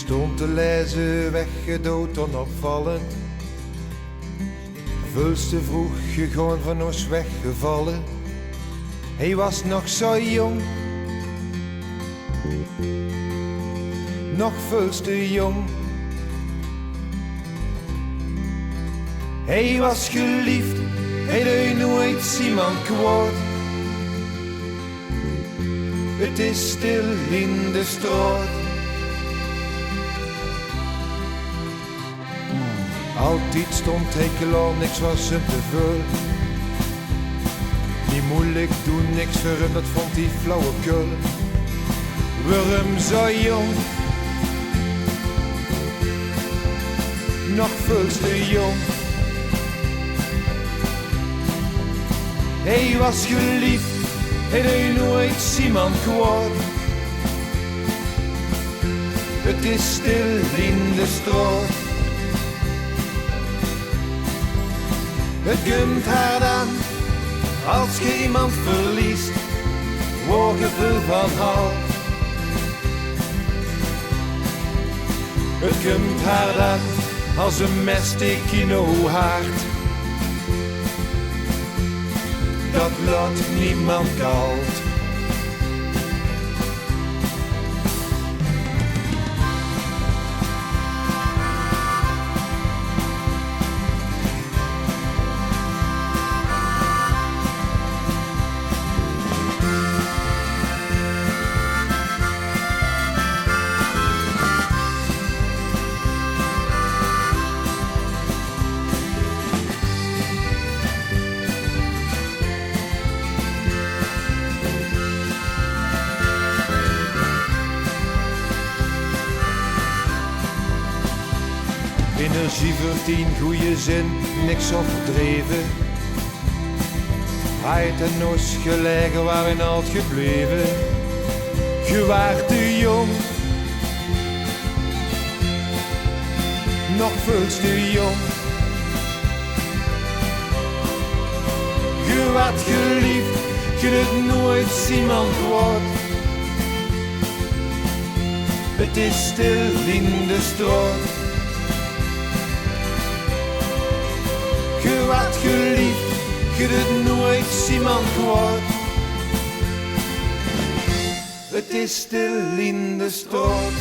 Stond te lezen, weggedood, onopvallend. Veel te vroeg gegaan van ons weggevallen. Hij was nog zo jong, nog veel te jong. Hij was geliefd, hij deed nooit iemand kwaad. Het is stil in de straat. Altijd stond hij klaar, niks was hem te veel. Niet moeilijk doen, niks voor hem, dat vond hij flauwekul. Waarom zo jong? Nog veel te jong. Hij was geliefd, hij deed nooit iemand kwaad. Het is stil in de straat. Het komt hard aan, als je iemand verliest, waar je veel van houdt. Het komt hard aan, als een messteek in je hart. Dat laat niemand koud. Energie verdien, goede zin, niks overdreven. Hij ten nos gelegen waarin alt gebleven. Je waart te jong, nog veel te jong. Je waart geliefd, je het nooit iemand kwaad. Het is stil in de straat. Je werd geliefd, je doet nooit iemand kwaad. Het is stil in de straat.